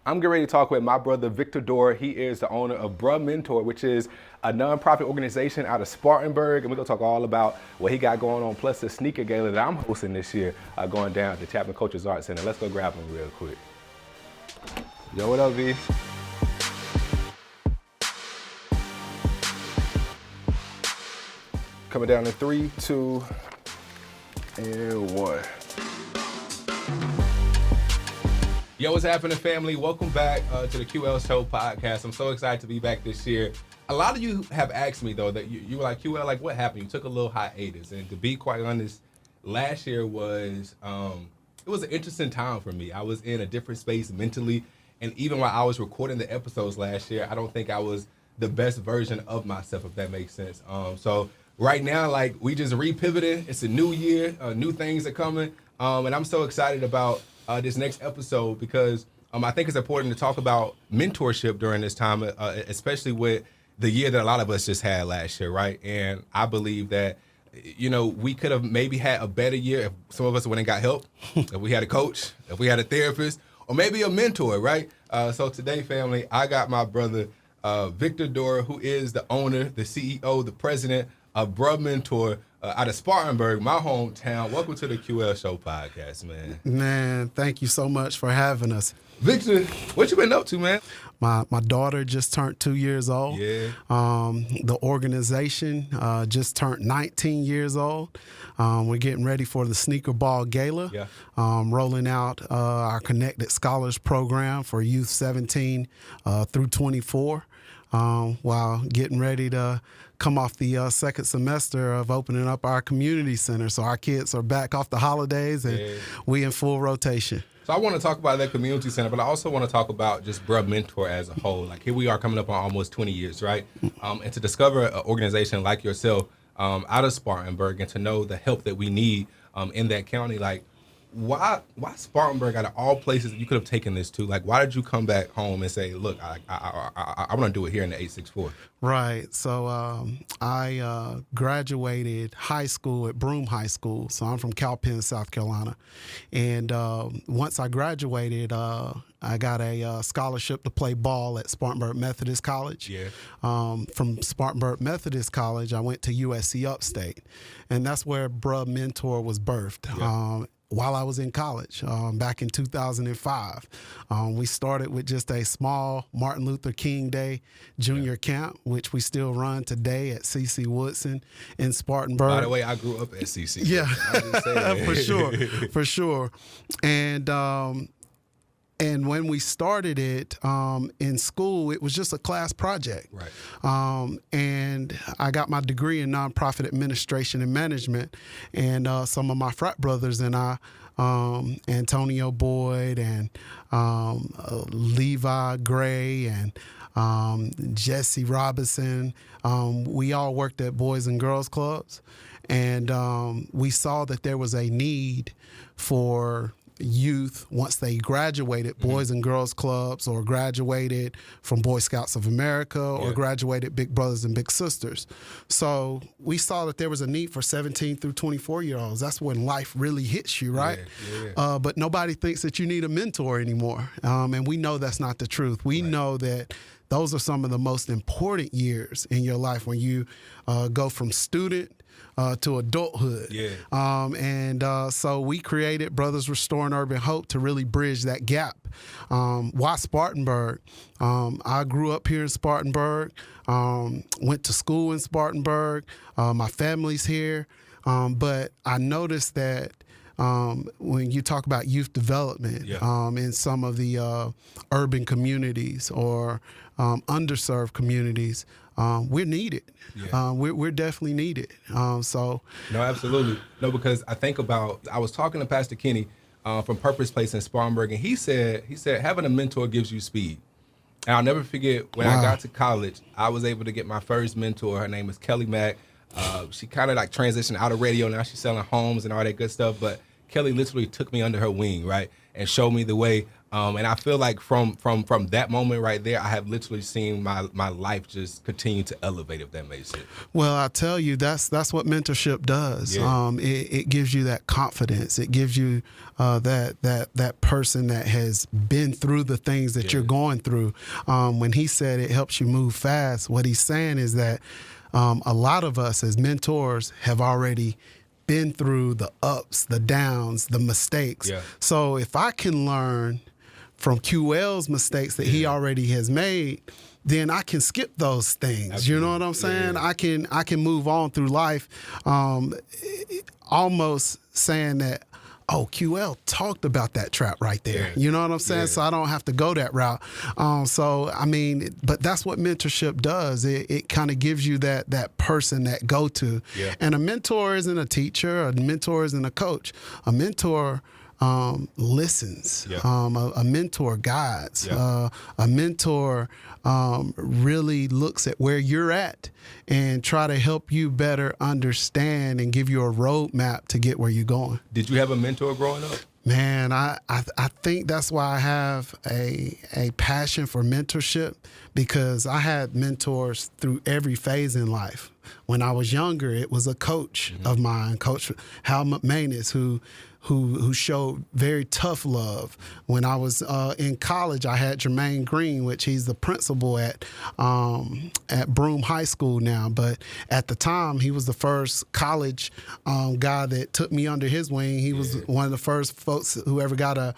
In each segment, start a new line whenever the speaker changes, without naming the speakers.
I'm getting ready to talk with my brother, Victor Durrah. He is the owner of Bruh Mentor, which is a nonprofit organization out of Spartanburg. And we're going to talk all about what he got going on, plus the sneaker gala that I'm hosting this year, going down at the Chapman Coaches Art Center. Let's go grab him real quick. Yo, what up, V? Coming down in 3, 2, and 1. Yo, what's happening, family? Welcome back to the QL Show podcast. I'm so excited to be back this year. A lot of you have asked me, though, that you were like, QL, like, what happened? You took a little hiatus. And to be quite honest, last year was, it was an interesting time for me. I was in a different space mentally. And even while I was recording the episodes last year, I don't think I was the best version of myself, if that makes sense. So right now, like, we just re-pivoted. It's a new year. New things are coming. And I'm so excited about this next episode because I think it's important to talk about mentorship during this time, especially with the year that a lot of us just had last year, right? And I believe that, you know, we could have maybe had a better year if some of us went and got help, if we had a coach, if we had a therapist, or maybe a mentor, right? So today, family, I got my brother, Victor Durrah, who is the owner, the CEO, the president of Bruh Mentor out of Spartanburg, my hometown. Welcome to the QL Show podcast, man.
Man, thank you so much for having us.
Victor, what you been up to, man?
My daughter just turned 2 years old.
Yeah.
The organization just turned 19 years old. We're getting ready for the Sneakerball Gala.
Yeah.
Rolling out our Connected Scholars program for youth 17 through 24. While getting ready to come off the second semester of opening up our community center. So our kids are back off the holidays and we in full rotation.
So I want to talk about that community center, but I also want to talk about just Bruh Mentor as a whole. Like, here we are coming up on almost 20 years, right? And to discover an organization like yourself out of Spartanburg and to know the help that we need in that county, like, why Spartanburg, out of all places that you could have taken this to? Like, why did you come back home and say, look, I want to do it here in the 864?
Right. So I graduated high school at Broome High School. So I'm from Calpen, South Carolina. And once I graduated, I got a scholarship to play ball at Spartanburg Methodist College.
Yeah.
From Spartanburg Methodist College, I went to USC Upstate. And that's where Bruh Mentor was birthed.
Yeah.
While I was in college, back in 2005. We started with just a small Martin Luther King Day junior camp, which we still run today at C.C. Woodson in Spartanburg.
By the way, I grew up at C.C.
Yeah,
For
for sure. And when we started it in school, it was just a class project.
Right.
And I got my degree in nonprofit administration and management. And some of my frat brothers and I, Antonio Boyd and Levi Gray and Jesse Robinson, we all worked at Boys and Girls Clubs. And we saw that there was a need for youth, once they graduated Boys and Girls Clubs or graduated from Boy Scouts of America or graduated Big Brothers and Big Sisters. So we saw that there was a need for 17 through 24-year-olds. That's when life really hits you, right? But nobody thinks that you need a mentor anymore. And we know that's not the truth. We know that those are some of the most important years in your life when you go from student to adulthood. So we created Brothers Restoring Urban Hope to really bridge that gap. Why Spartanburg? I grew up here in Spartanburg, went to school in Spartanburg. My family's here. But I noticed that when you talk about youth development in some of the urban communities or underserved communities, we're needed. We're definitely needed. No,
absolutely. No, because I think about, I was talking to Pastor Kenny from Purpose Place in Spartanburg, and he said having a mentor gives you speed. And I'll never forget when I got to college, I was able to get my first mentor. Her name is Kelly Mack. She kind of like transitioned out of radio. Now she's selling homes and all that good stuff. But Kelly literally took me under her wing, right, and showed me the way And I feel like from that moment right there, I have literally seen my life just continue to elevate, if that makes sense.
Well, I tell you, that's what mentorship does.
Yeah.
It gives you that confidence. It gives you that person that has been through the things that you're going through. When he said it helps you move fast, what he's saying is that a lot of us as mentors have already been through the ups, the downs, the mistakes.
Yeah.
So if I can learn from QL's mistakes that he already has made, then I can skip those things.
Absolutely.
You know what I'm saying?
Yeah.
I can move on through life, almost saying that, oh, QL talked about that trap right there.
Yeah.
You know what I'm saying?
Yeah.
So I don't have to go that route. So, I mean, but that's what mentorship does. It kind of gives you that person, that go-to.
Yeah.
And a mentor isn't a teacher. A mentor isn't a coach. A mentor listens.
Yeah.
A mentor guides.
Yeah.
A mentor really looks at where you're at and try to help you better understand and give you a roadmap to get where you're going.
Did you have a mentor growing up?
Man, I think that's why I have a passion for mentorship, because I had mentors through every phase in life. When I was younger, it was a coach of mine, Coach Hal McManus, who showed very tough love. When I was in college, I had Jermaine Green, which he's the principal at Broome High School now. But at the time, he was the first college guy that took me under his wing. He was one of the first folks who ever got a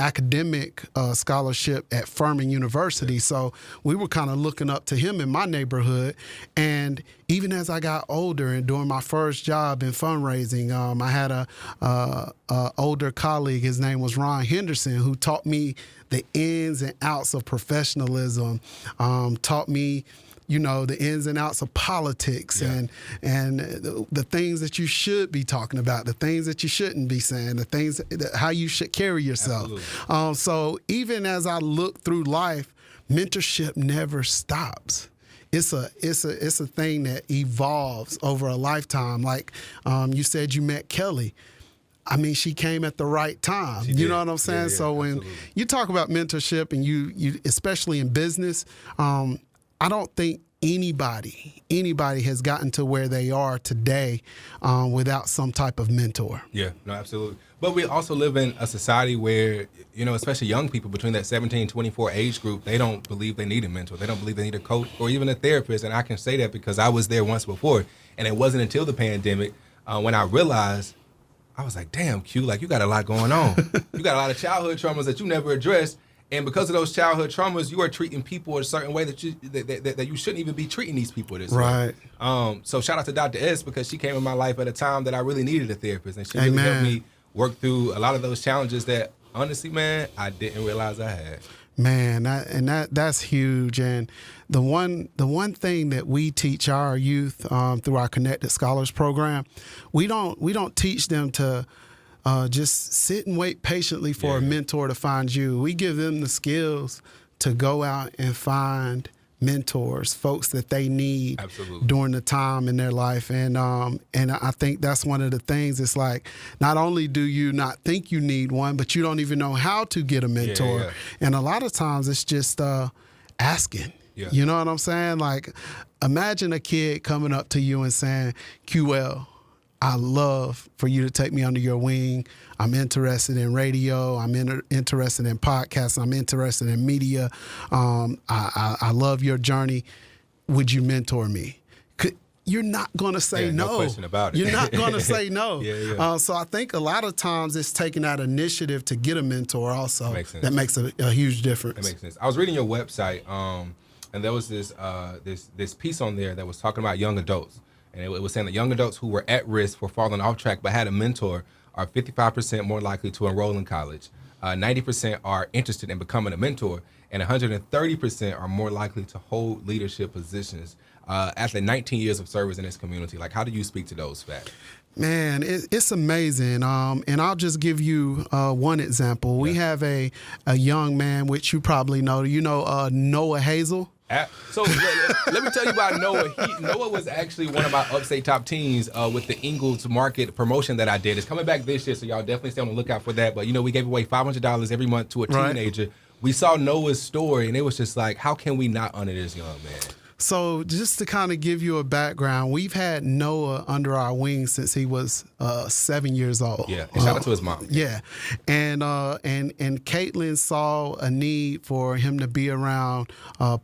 academic scholarship at Furman University. So we were kind of looking up to him in my neighborhood. And even as I got older and doing my first job in fundraising, I had a older colleague. His name was Ron Henderson, who taught me the ins and outs of professionalism, taught me the ins and outs of politics and the things that you should be talking about, the things that you shouldn't be saying, the things how you should carry yourself. So even as I look through life, mentorship never stops. It's a thing that evolves over a lifetime. Like you said, you met Kelly. I mean, she came at the right time. You know what I'm saying? So when you talk about mentorship, and you especially in business, I don't think anybody has gotten to where they are today without some type of mentor.
Yeah, no, absolutely. But we also live in a society where, especially young people between that 17 and 24 age group, they don't believe they need a mentor. They don't believe they need a coach or even a therapist. And I can say that because I was there once before. And it wasn't until the pandemic when I realized, I was like, damn, Q, like you got a lot going on. You got a lot of childhood traumas that you never addressed. And because of those childhood traumas, you are treating people a certain way that you shouldn't even be treating these people this way. Right. So shout out to Dr. S, because she came in my life at a time that I really needed a therapist. And she really helped me work through a lot of those challenges that, honestly, man, I didn't realize I had.
Man, that's huge. And the one thing that we teach our youth through our Connected Scholars program, we don't teach them to just sit and wait patiently for a mentor to find you. We give them the skills to go out and find mentors, folks that they need during the time in their life. And I think that's one of the things. It's like, not only do you not think you need one, but you don't even know how to get a mentor. And a lot of times it's just asking. You know what I'm saying? Like, imagine a kid coming up to you and saying, QL, I love for you to take me under your wing. I'm interested in radio. I'm interested in podcasts. I'm interested in media. I love your journey. Would you mentor me? You're not going to say no.
No question about it.
You're not going to say no. So I think a lot of times it's taking that initiative to get a mentor also. That makes a huge difference.
That makes sense. I was reading your website, and there was this piece on there that was talking about young adults. And it was saying that young adults who were at risk for falling off track but had a mentor are 55% more likely to enroll in college. 90% are interested in becoming a mentor, and 130% are more likely to hold leadership positions after 19 years of service in this community. Like, how do you speak to those facts?
Man, it's amazing. And I'll just give you one example. We have a young man, which you probably know. You know Noah Hazel?
So let me tell you about Noah. Noah was actually one of my Upstate top teens with the Ingles Market promotion that I did. It's coming back this year, so y'all definitely stay on the lookout for that. But, we gave away $500 every month to a teenager. We saw Noah's story, and it was just like, how can we not honor this young man?
So just to kind of give you a background, we've had Noah under our wings since he was 7 years old.
Yeah, and shout out to his mom.
Yeah, and Caitlin saw a need for him to be around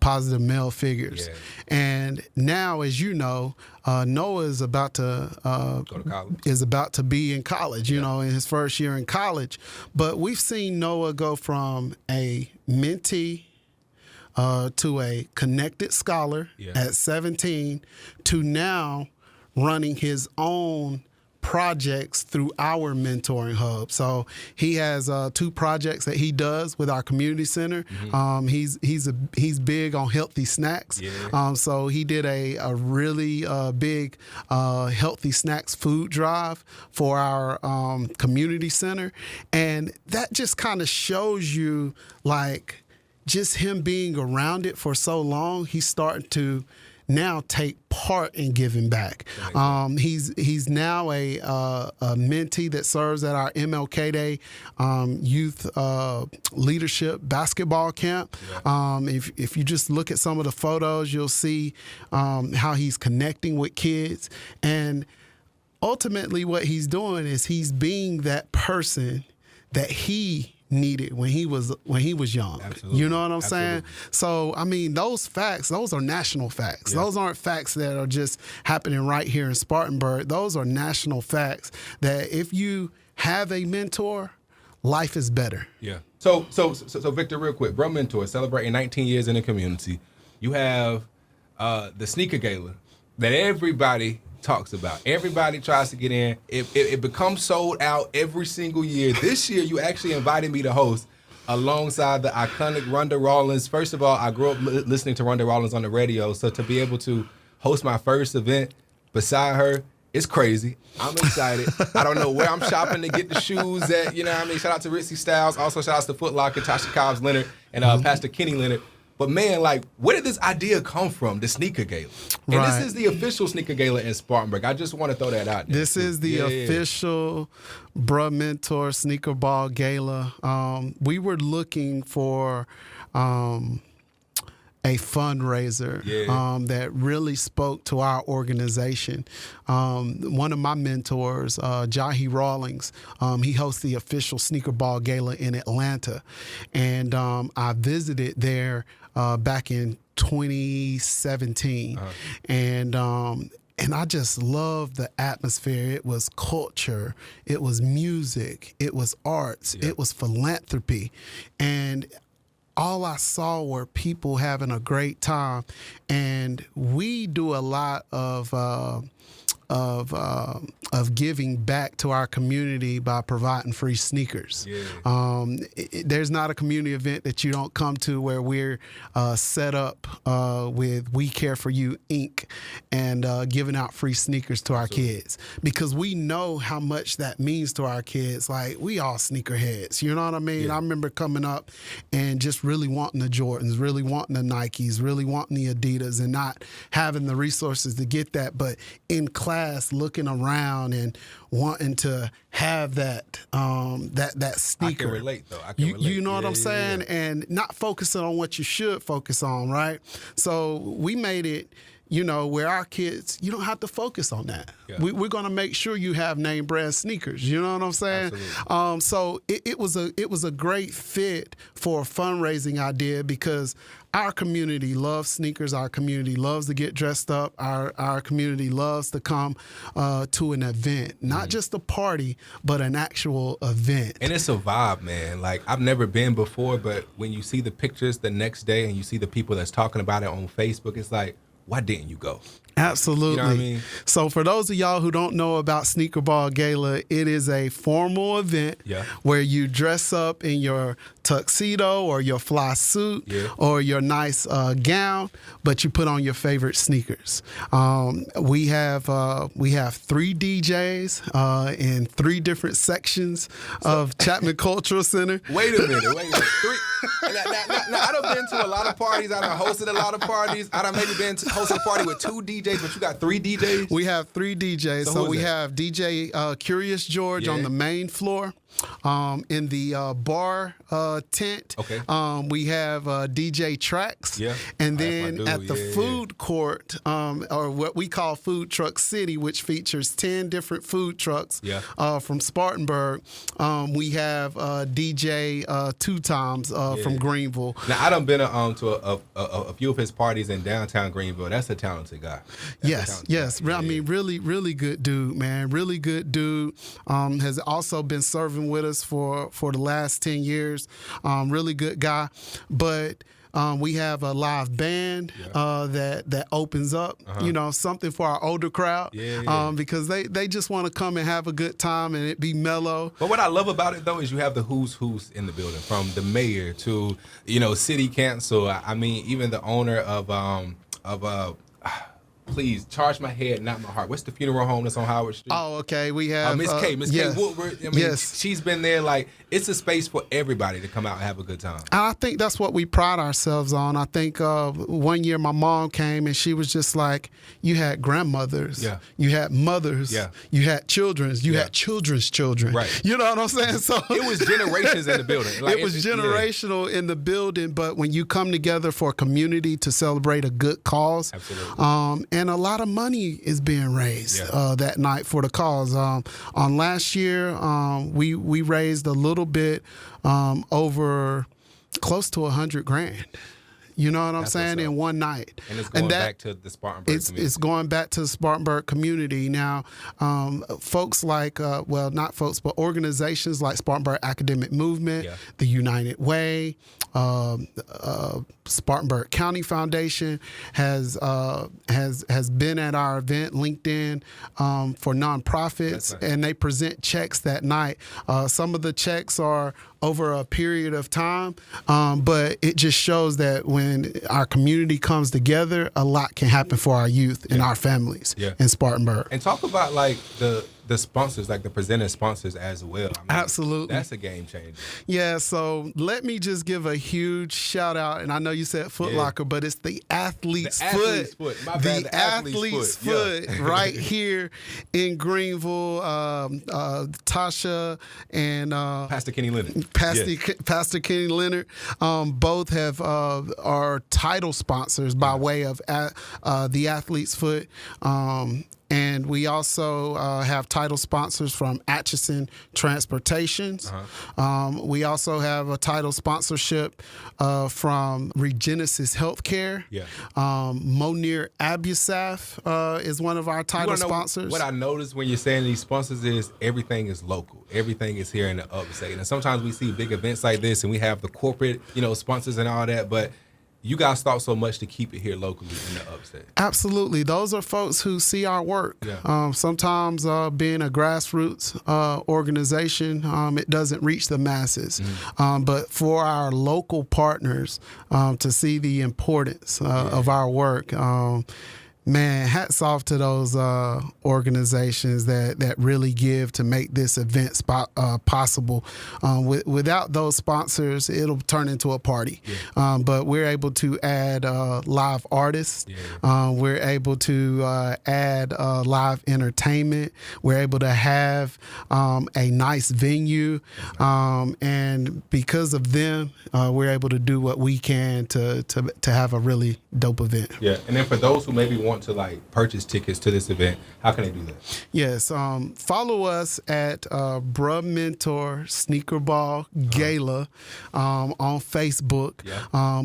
positive male figures.
Yeah.
And now, as you know, Noah is about to
go to college.
Is about to be in college. In his first year in college. But we've seen Noah go from a mentee to a connected scholar at 17 to now running his own projects through our mentoring hub. So he has 2 projects that he does with our community center. Mm-hmm. He's big on healthy snacks. Yeah. So he did a really big healthy snacks food drive for our community center, and that just kind of shows you like, just him being around it for so long, he's starting to now take part in giving back. He's now a mentee that serves at our MLK Day youth leadership basketball camp. Yeah. If you just look at some of the photos, you'll see how he's connecting with kids. And ultimately what he's doing is he's being that person that he needed when he was young.
Absolutely.
You know what I'm saying? So, I mean, those facts, those are national facts. Yeah. Those aren't facts that are just happening right here in Spartanburg. Those are national facts that if you have a mentor, life is better.
Yeah. So Victor, real quick, bro, mentor, celebrating 19 years in the community. You have the Sneaker Gala that everybody talks about. Everybody tries to get in. It becomes sold out every single year. This year, you actually invited me to host alongside the iconic Rhonda Rawlins. First of all, I grew up listening to Rhonda Rawlins on the radio, so to be able to host my first event beside her, it's crazy. I'm excited. I don't know where I'm shopping to get the shoes at. You know what I mean? Shout out to Ritzy Styles. Also, shout out to Foot Locker, Tasha Cobbs Leonard, and Pastor Kenny Leonard. But man, like, where did this idea come from, the Sneaker Gala? And This is the official Sneaker Gala in Spartanburg. I just want to throw that out there.
This is the official Bruh Mentor Sneakerball Gala. We were looking for a fundraiser that really spoke to our organization. One of my mentors, Jahi Rawlings, he hosts the official Sneakerball Gala in Atlanta. And I visited there back in 2017. And I just loved the atmosphere. It was culture. It was music. It was arts. It was philanthropy. And all I saw were people having a great time. And we do a lot of giving back to our community by providing free sneakers. There's not a community event that you don't come to where we're set up with We Care For You Inc. and giving out free sneakers to our kids, because we know how much that means to our kids. Like, we all sneakerheads, you know what I mean? I remember coming up and just really wanting the Jordans, really wanting the Nikes, really wanting the Adidas, and not having the resources to get that, but in class looking around and wanting to have that that sneaker.
I can relate, though. I can relate.
You know what I'm saying? And not focusing on what you should focus on, right? So we made it, where our kids, you don't have to focus on that. We're going to make sure you have name brand sneakers. You know what I'm saying? So it was a great fit for a fundraising idea, because our community loves sneakers. Our community loves to get dressed up. Our community loves to come to an event, not just a party, but an actual event.
And it's a vibe, man. Like, I've never been before, but when you see the pictures the next day and you see the people that's talking about it on Facebook, it's like, why didn't you go?
Absolutely.
You know what I mean?
So for those of y'all who don't know about Sneakerball Gala, it is a formal event where you dress up in your tuxedo or your fly suit or your nice gown, but you put on your favorite sneakers. We have 3 DJs in 3 different sections of Chapman Cultural Center.
Wait a minute. 3. Now, I done been to a lot of parties. I done hosted a lot of parties. I done maybe been to hosted a party with 2 DJs, but you got 3 DJs?
We have 3 DJs. So we have DJ Curious George on the main floor. In the bar tent, we have DJ Tracks, and then at the food court, or what we call Food Truck City, which features 10 different food trucks from Spartanburg, we have DJ Two Times from Greenville.
Now, I done been to a few of his parties in downtown Greenville. That's a talented guy.
Yes. I mean, really good dude, man. Really good dude. Has also been serving with us for the last 10 years. Really good guy. But we have a live band that opens up, something for our older crowd, because they just want to come and have a good time and it be mellow.
But what I love about it, though, is you have the who's in the building, from the mayor to, city council. I mean, even the owner of please, charge my head, not my heart. What's the funeral home that's on Howard Street?
Oh, okay. We have
Miss K Woodward. I mean, she's been there. Like, it's a space for everybody to come out and have a good time.
I think that's what we pride ourselves on. I think one year my mom came and she was just like, you had grandmothers, you had mothers, you had children's, you had children's children.
Right.
You know what I'm saying? So
it was generations in the building. Like,
it was generational in the building, but when you come together for a community to celebrate a good cause, absolutely. And a lot of money is being raised that night for the cause. On last year, we raised a little bit over close to $100,000. You know what I'm saying? In one night.
And it's going back to the Spartanburg community.
It's going back to the Spartanburg community. Now, folks like, not folks, but organizations like Spartanburg Academic Movement, the United Way, Spartanburg County Foundation has been at our event, LinkedIn, for nonprofits, and they present checks that night. Some of the checks are over a period of time, but it just shows that when our community comes together, a lot can happen for our youth and our families in Spartanburg.
And talk about like the sponsors, like the presenting sponsors as well. I mean,
absolutely.
That's a game changer.
Yeah, so let me just give a huge shout out, and I know you said Foot Locker, but it's the Athlete's Foot.
My bad, the Athlete's Foot
right here in Greenville. Tasha and
Pastor Kenny Leonard.
Pastor Kenny Leonard both have are title sponsors by way of the Athlete's Foot. And we also have title sponsors from Atchison Transportations. We also have a title sponsorship from Regenesis Healthcare. Monir Abusaf is one of our title sponsors.
What I noticed when you're saying these sponsors is everything is local. Everything is here in the upstate. And sometimes we see big events like this and we have the corporate, sponsors and all that, but you guys thought so much to keep it here locally in the upstate. Absolutely.
Those are folks who see our work. Sometimes being a grassroots organization, it doesn't reach the masses. But for our local partners to see the importance of our work, man, hats off to those organizations that really give to make this event possible. Without those sponsors, it'll turn into a party. But we're able to add live artists. We're able to add live entertainment. We're able to have a nice venue. And because of them, we're able to do what we can to have a really dope event.
And then for those who maybe want to like purchase tickets to this event, how can they do that?
Yes, follow us at Bruh Mentor Sneakerball Gala on Facebook,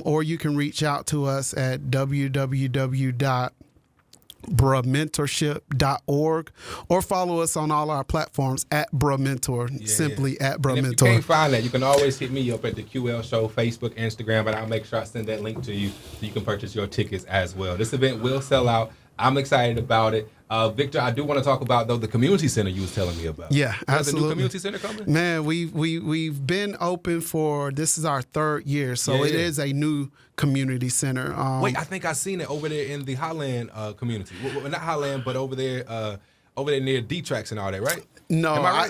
or you can reach out to us at www.bruhmentorship.org, or follow us on all our platforms at Bruh Mentor, simply at Bruh Mentor.
If you can't find that, you can always hit me up at the QL Show, Facebook, Instagram, but I'll make sure I send that link to you so you can purchase your tickets as well. This event will sell out. I'm excited about it. Victor, I do want to talk about, though, the community center you was telling me about.
Yeah, absolutely.
The new community center coming?
Man, we've been open for, this is our 3rd year, so it is a new community center.
Wait, I think I seen it over there in the Highland community. Well, not Highland, but over there near D-Tracks and all that, right?
No,
Am I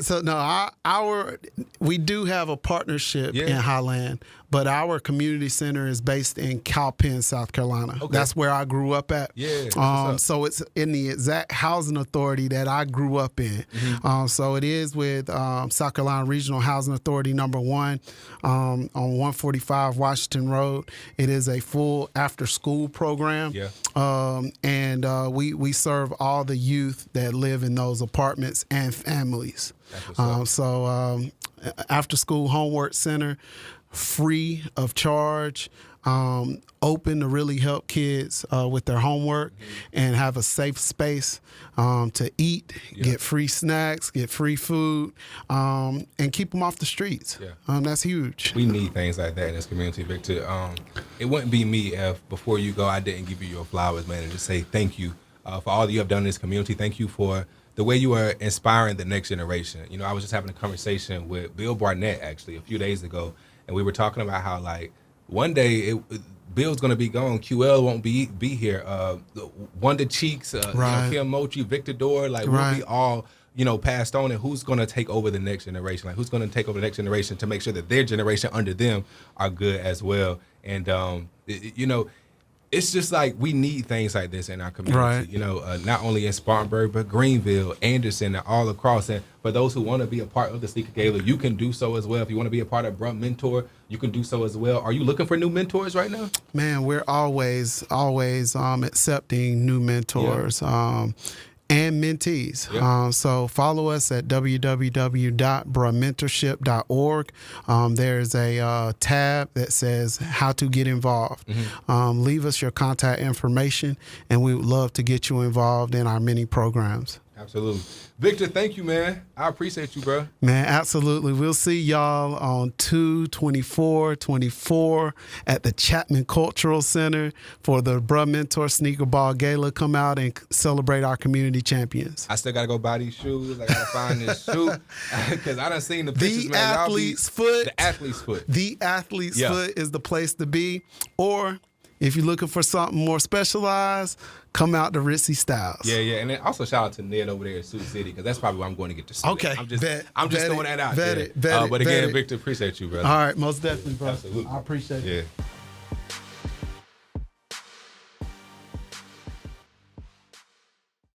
right?
We do have a partnership in Highland, but our community center is based in Cowpen, South Carolina. Okay. That's where I grew up at.
Yeah.
So it's in the exact housing authority that I grew up in. So it is with South Carolina Regional Housing Authority number 1 on 145 Washington Road. It is a full after-school program.
Yeah.
And we serve all the youth that live in those apartments and families. After school homework center, free of charge, open to really help kids with their homework and have a safe space to eat, get free snacks, get free food, and keep them off the streets. That's huge.
We need things like that in this community, Victor. It wouldn't be me if before you go I didn't give you your flowers, man, and just say thank you for all that you have done in this community. Thank you for the way you are inspiring the next generation. You know, I was just having a conversation with Bill Barnett, actually, a few days ago, and we were talking about how, like, one day Bill's going to be gone. QL won't be here. Wonder Cheeks, Kim Mochi, Victor Durrah, like, we'll be all, passed on, and who's going to take over the next generation? Like, who's going to take over the next generation to make sure that their generation under them are good as well? And, it's just like we need things like this in our community, not only in Spartanburg, but Greenville, Anderson, and all across. And for those who want to be a part of the Sneaker Gala, you can do so as well. If you want to be a part of Bruh Mentor, you can do so as well. Are you looking for new mentors right now? Man,
we're always accepting new mentors. And mentees. So follow us at www.bruhmentorship.org. There's a tab that says how to get involved. Leave us your contact information, and we would love to get you involved in our many programs.
Absolutely. Victor, thank you, man. I appreciate you, bro.
Man, absolutely. We'll see y'all on 2/24/24 at the Chapman Cultural Center for the Bruh Mentor Sneakerball Gala. Come out and celebrate our community champions.
I still got to go buy these shoes. I got to find this shoe because I done seen the pictures,
The athlete's foot.
The athlete's foot.
The athlete's foot is the place to be. Or if you're looking for something more specialized, come out to Ritzy Styles.
Yeah. And then also shout out to Ned over there at Sioux City, because that's probably where I'm going to get the suit.
Okay.
I'm just throwing that out there. But again, Victor, appreciate you, brother.
All right, most definitely, bro.
Absolutely.
I appreciate it.
Yeah.